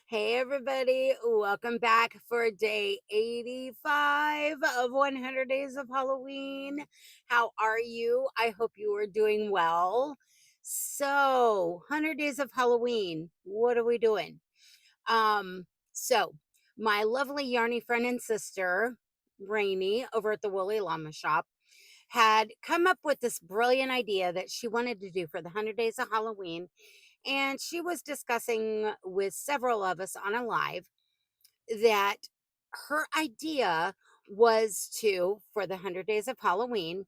Hey, everybody, welcome back for day 85 of 100 Days of Halloween. How are you? I hope you are doing well. So, 100 Days of Halloween, what are we doing? So, my lovely yarny friend and sister, Ranee, over at the Woolly Llama Shop, had come up with this brilliant idea that she wanted to do for the 100 Days of Halloween, and she was discussing with several of us on a live that her idea was to, for the 100 Days of Halloween,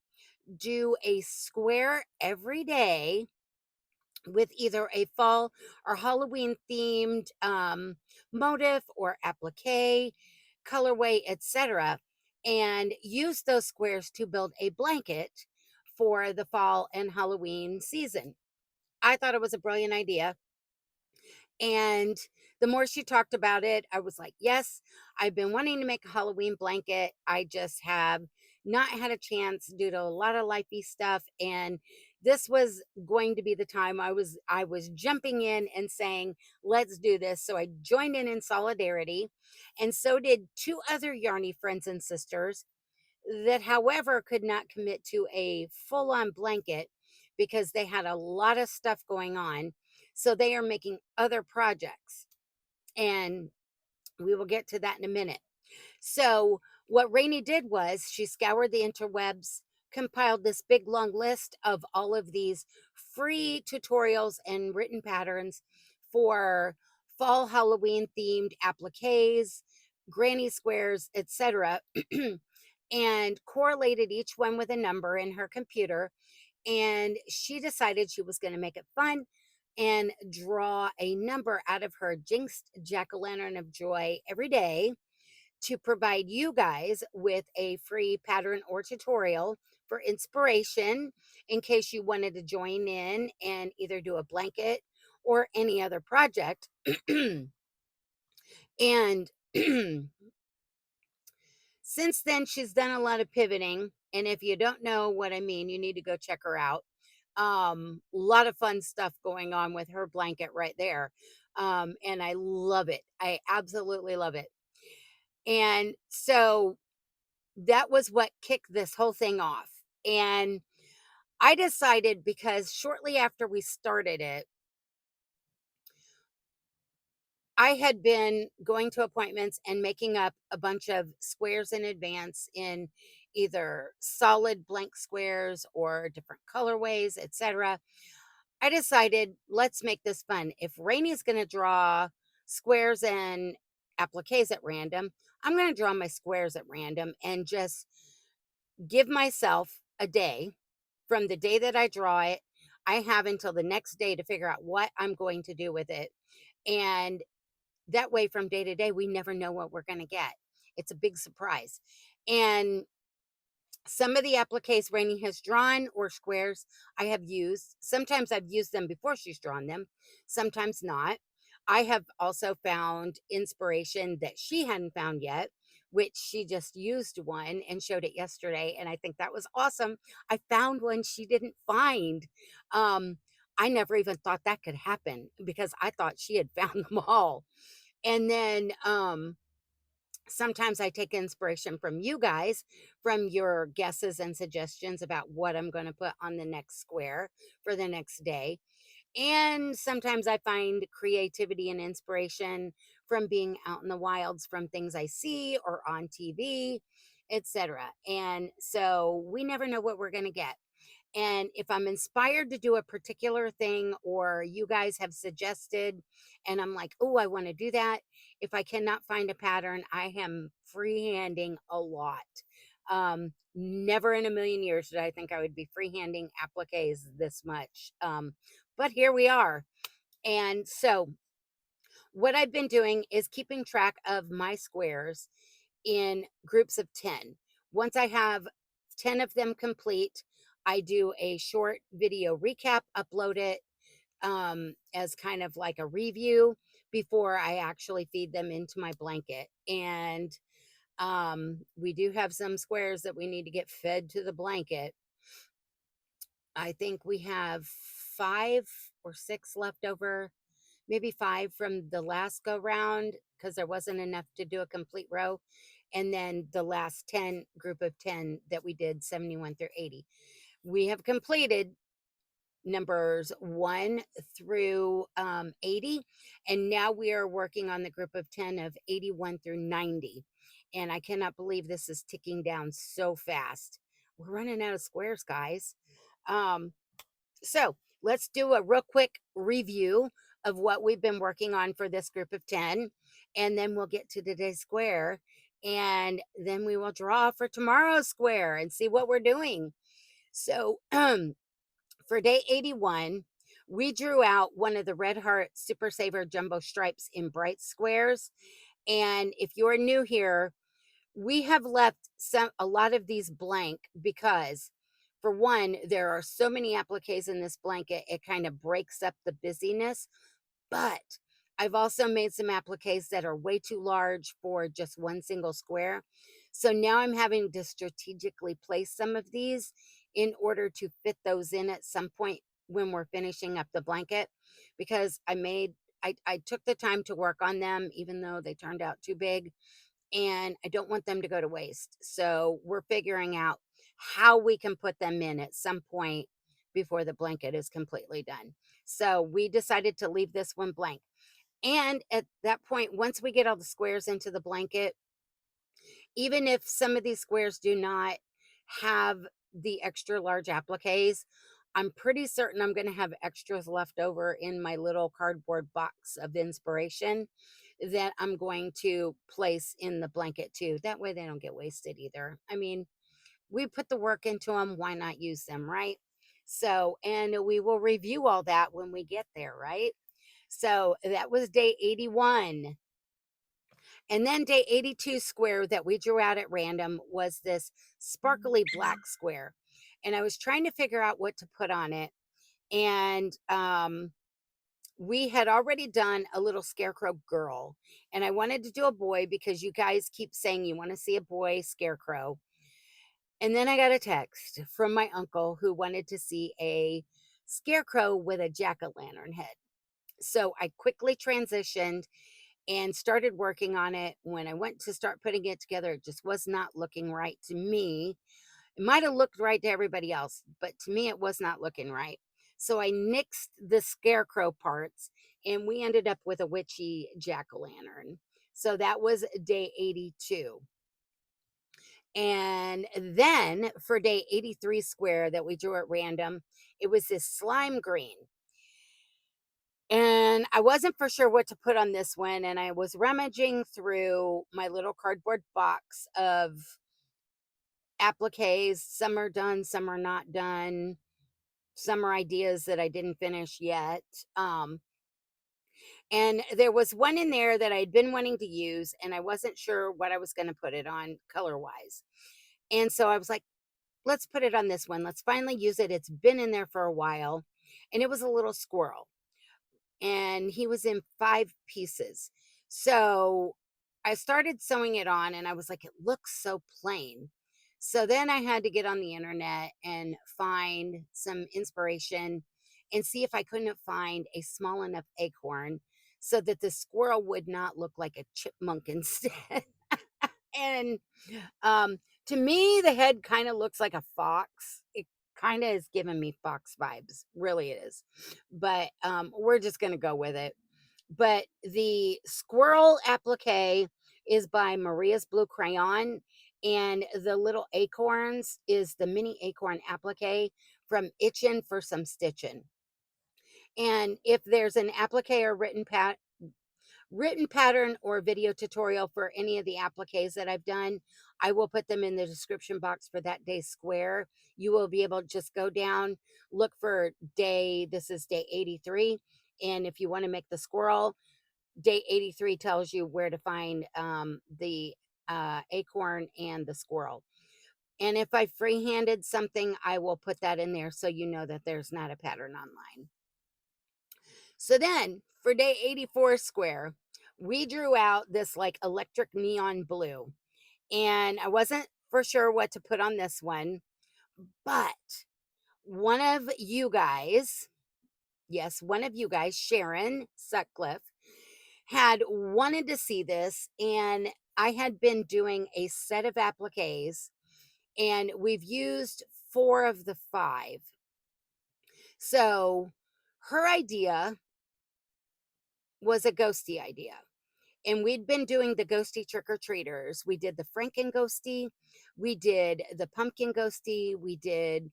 do a square every day with either a fall or Halloween themed motif or applique, colorway, etc., and use those squares to build a blanket for the fall and Halloween season. I thought it was a brilliant idea. And the more she talked about it, I was like, yes, I've been wanting to make a Halloween blanket. I just have not had a chance due to a lot of lifey stuff. And this was going to be the time I was jumping in and saying, let's do this. So I joined in solidarity. And so did two other Yarny friends and sisters that, however, could not commit to a full on blanket because they had a lot of stuff going on. So they are making other projects. And we will get to that in a minute. So, what Rainey did was she scoured the interwebs, compiled this big long list of all of these free tutorials and written patterns for fall Halloween themed appliques, granny squares, etc., and correlated each one with a number in her computer. And she decided she was going to make it fun and draw a number out of her jinxed jack-o'-lantern of joy every day to provide you guys with a free pattern or tutorial for inspiration in case you wanted to join in and either do a blanket or any other project. And since then, she's done a lot of pivoting. And if you don't know what I mean, you need to go check her out. A lot of fun stuff going on with her blanket right there. And I love it. I absolutely love it. And so that was what kicked this whole thing off. And I decided, because shortly after we started it, I had been going to appointments and making up a bunch of squares in advance in either solid blank squares or different colorways, etc. I decided, let's make this fun. If Rainey's going to draw squares and appliques at random, I'm going to draw my squares at random and just give myself a day from the day that I draw it. I have until the next day to figure out what I'm going to do with it. And that way, from day to day, we never know what we're going to get. It's a big surprise. And some of the appliques Rainey has drawn or squares I have used. Sometimes I've used them before she's drawn them, sometimes not. I have also found inspiration that she hadn't found yet, which she just used one and showed it yesterday. And I think that was awesome. I found one she didn't find. Um, I never even thought that could happen because I thought she had found them all. And then sometimes I take inspiration from you guys, from your guesses and suggestions about what I'm going to put on the next square for the next day. And sometimes I find creativity and inspiration from being out in the wilds, from things I see or on TV, etc. And so we never know what we're going to get. And if I'm inspired to do a particular thing, or you guys have suggested, and I'm like, oh, I want to do that. If I cannot find a pattern, I am freehanding a lot. Never in a million years did I think I would be freehanding appliques this much. But here we are. And so what I've been doing is keeping track of my squares in groups of 10. Once I have 10 of them complete, I do a short video recap, upload it as kind of like a review before I actually feed them into my blanket. And we do have some squares that we need to get fed to the blanket. I think we have 5 or 6 left over maybe 5 from the last go round because there wasn't enough to do a complete row. And then the last 10 group of 10 that we did 71 through 80. We have completed numbers 1 through 80. And now we are working on the group of 10 of 81 through 90. And I cannot believe this is ticking down so fast. We're running out of squares, guys. Um, so let's do a real quick review of what we've been working on for this group of 10. And then we'll get to today's square. And then we will draw for tomorrow's square and see what we're doing. So for day 81, we drew out one of the Red Heart Super Saver Jumbo Stripes in bright squares. And if you're new here, we have left a lot of these blank because, for one, there are so many appliques in this blanket, it kind of breaks up the busyness. But I've also made some appliques that are way too large for just one single square. So now I'm having to strategically place some of these in order to fit those in at some point when we're finishing up the blanket, because I took the time to work on them even though they turned out too big, and I don't want them to go to waste. So we're figuring out how we can put them in at some point before the blanket is completely done. So we decided to leave this one blank. And at that point, once we get all the squares into the blanket, even if some of these squares do not have the extra large appliques, I'm pretty certain I'm going to have extras left over in my little cardboard box of inspiration that I'm going to place in the blanket too. That way they don't get wasted either. I mean, we put the work into them, why not use them, right? So, and we will review all that when we get there, right? So that was day 81. And then day 82 square that we drew out at random was this sparkly black square. And I was trying to figure out what to put on it. And we had already done a little scarecrow girl. And I wanted to do a boy because you guys keep saying you want to see a boy scarecrow. And then I got a text from my uncle who wanted to see a scarecrow with a jack-o'-lantern head. So I quickly transitioned and started working on it. When I went to start putting it together, it just was not looking right to me. It might have looked right to everybody else, but to me, it was not looking right. So I nixed the scarecrow parts and we ended up with a witchy jack-o'-lantern. So that was day 82. And then for day 83 square that we drew at random, it was this slime green. And I wasn't for sure what to put on this one. And I was rummaging through my little cardboard box of appliques. Some are done, some are not done. Some are ideas that I didn't finish yet. And there was one in there that I'd been wanting to use, and I wasn't sure what I was going to put it on color wise. And so I was like, let's put it on this one. Let's finally use it. It's been in there for a while. And it was a little squirrel, and he was in 5 pieces. So I started sewing it on and I was like, it looks so plain. So then I had to get on the internet and find some inspiration and see if I couldn't find a small enough acorn so that the squirrel would not look like a chipmunk instead. And to me, the head kind of looks like a fox. It kind of is giving me fox vibes. Really, it is. But we're just going to go with it. But the squirrel applique is by Maria's Blue Crayon. And the little acorns is the mini acorn applique from Itchin' for Some Stitchin'. And if there's an applique or written pattern or video tutorial for any of the appliques that I've done, I will put them in the description box for that day square. You will be able to just go down, look for this is day 83. And if you want to make the squirrel, day 83 tells you where to find the acorn and the squirrel. And if I freehanded something, I will put that in there so you know that there's not a pattern online. So then for day 84 square, we drew out this like electric neon blue. And I wasn't for sure what to put on this one, but one of you guys, yes, one of you guys, Sharon Sutcliffe, had wanted to see this, and I had been doing a set of appliques, and we've used 4 of the 5. So her idea was a ghosty idea. And we'd been doing the ghosty trick or treaters. We did the Franken ghosty, we did the pumpkin ghosty, we did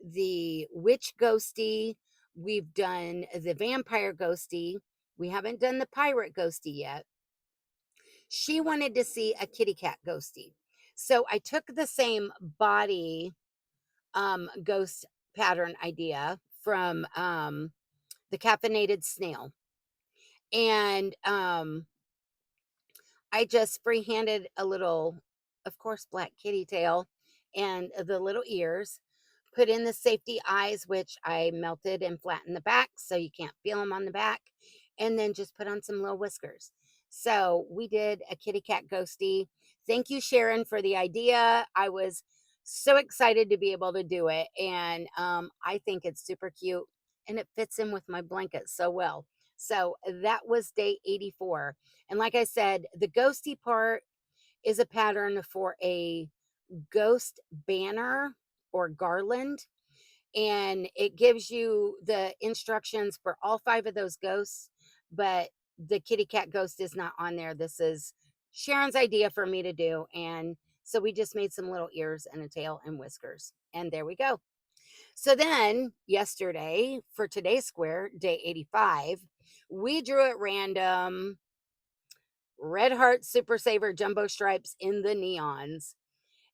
the witch ghosty, we've done the vampire ghosty. We haven't done the pirate ghosty yet. She wanted to see a kitty cat ghosty. So I took the same body ghost pattern idea from the caffeinated snail. And I just freehanded a little, of course, black kitty tail and the little ears, put in the safety eyes, which I melted and flattened the back so you can't feel them on the back, and then just put on some little whiskers. So we did a kitty cat ghosty. Thank you, Sharon, for the idea. I was so excited to be able to do it. And I think it's super cute and it fits in with my blanket so well. So that was day 84. And like I said, the ghosty part is a pattern for a ghost banner or garland. And it gives you the instructions for all 5 of those ghosts, but the kitty cat ghost is not on there. This is Sharon's idea for me to do. And so we just made some little ears and a tail and whiskers. And there we go. So then yesterday, for today's square, day 85, we drew at random Red Heart Super Saver jumbo stripes in the neons.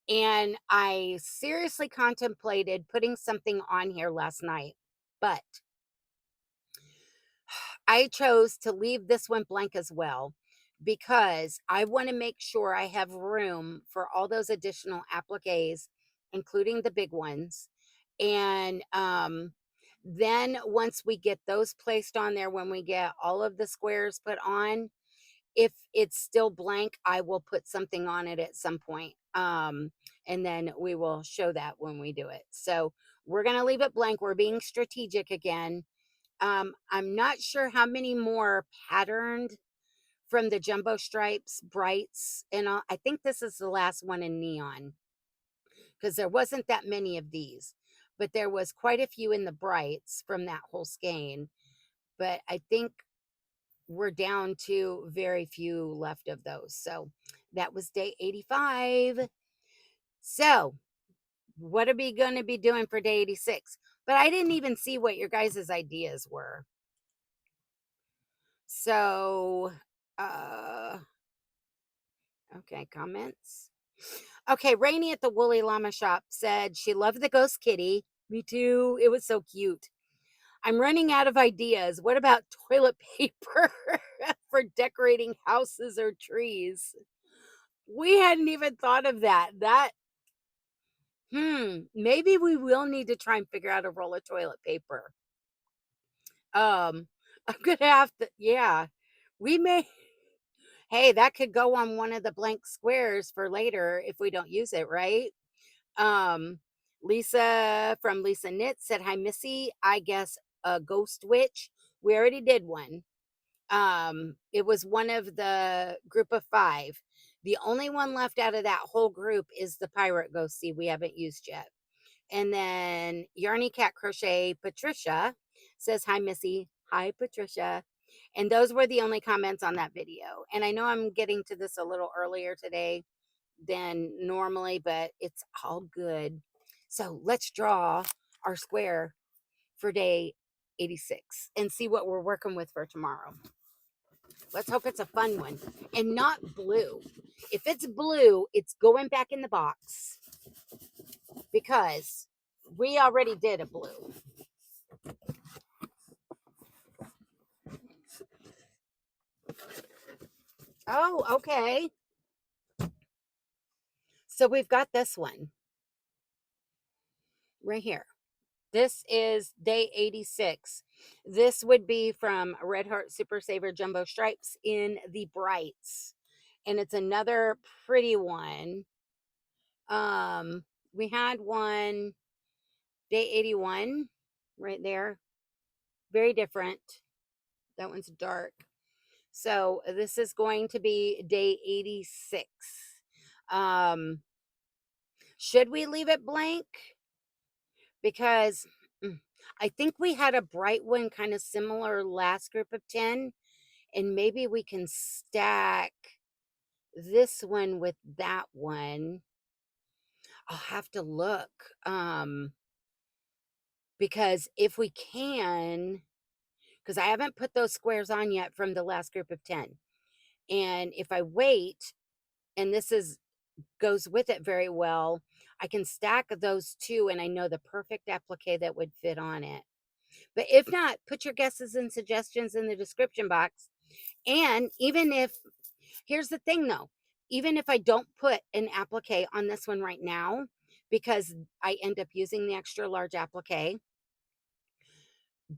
And I seriously contemplated putting something on here last night, but I chose to leave this one blank as well because I want to make sure I have room for all those additional appliques, including the big ones. And then once we get those placed on there, when we get all of the squares put on, if it's still blank, I will put something on it at some point. And then we will show that when we do it. So we're going to leave it blank. We're being strategic again. I'm not sure how many more patterned from the jumbo stripes, brights, and all. I think this is the last one in neon because there wasn't that many of these, but there was quite a few in the brights from that whole skein. But I think we're down to very few left of those. So that was day 85. So what are we going to be doing for day 86? But I didn't even see what your guys' ideas were. So, okay, comments. Okay, Ranee at the Woolly Llama Shop said she loved the ghost kitty. Me too. It was so cute. I'm running out of ideas. What about toilet paper for decorating houses or trees? We hadn't even thought of that. Maybe we will need to try and figure out a roll of toilet paper. I'm gonna have to, yeah. We may, hey, that could go on one of the blank squares for later if we don't use it, right? Um, Lisa from Lisa Knit said, "Hi, Missy. I guess a ghost witch. We already did one. It was one of the group of 5. The only one left out of that whole group is the pirate ghosty we haven't used yet." And then Yarny Cat Crochet Patricia says, "Hi, Missy." Hi, Patricia. And those were the only comments on that video. And I know I'm getting to this a little earlier today than normally, but it's all good. So let's draw our square for day 86 and see what we're working with for tomorrow. Let's hope it's a fun one and not blue. If it's blue, it's going back in the box because we already did a blue. Oh, okay. So we've got this one right here. This is day 86. This would be from Red Heart Super Saver Jumbo Stripes in the brights. And it's another pretty one. We had one day 81 right there. very different. That one's dark. So this is going to be day 86. Um, should we leave it blank? Because I think we had a bright one kind of similar last group of 10, and maybe we can stack this one with that one. I'll have to look. Because if we can, because I haven't put those squares on yet from the last group of 10. And if I wait, and this is goes with it very well, I can stack those two and I know the perfect applique that would fit on it. But if not, put your guesses and suggestions in the description box. And even if, here's the thing though, even if I don't put an applique on this one right now, because I end up using the extra large applique,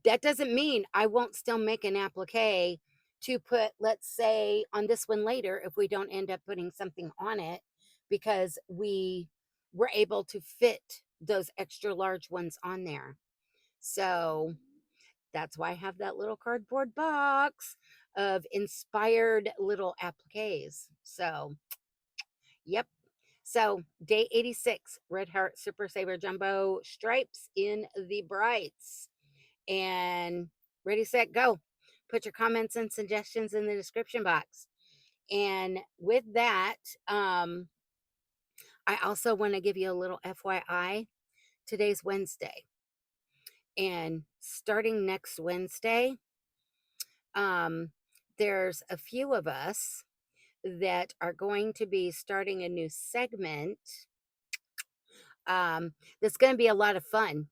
that doesn't mean I won't still make an applique to put, let's say, on this one later if we don't end up putting something on it, because we were able to fit those extra large ones on there. So that's why I have that little cardboard box of inspired little appliques. So, yep. So, day 86, Red Heart Super Saver Jumbo Stripes in the Brights. And ready, set, go. Put your comments and suggestions in the description box. And with that, I also want to give you a little FYI. Today's Wednesday. And starting next Wednesday, there's a few of us that are going to be starting a new segment. That's going to be a lot of fun.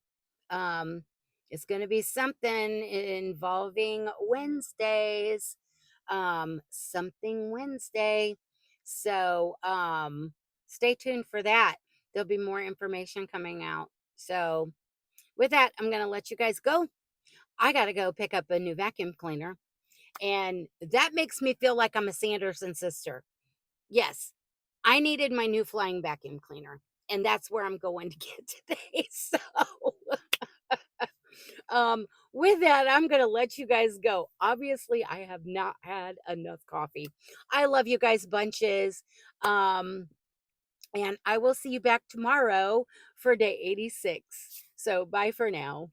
Um, it's going to be something involving Wednesdays. Something Wednesday. So stay tuned for that. There'll be more information coming out. So with that, I'm going to let you guys go. I got to go pick up a new vacuum cleaner. And that makes me feel like I'm a Sanderson sister. Yes, I needed my new flying vacuum cleaner. And that's where I'm going to get today. So with that, I'm going to let you guys go. Obviously, I have not had enough coffee. I love you guys bunches. And I will see you back tomorrow for day 86. So bye for now.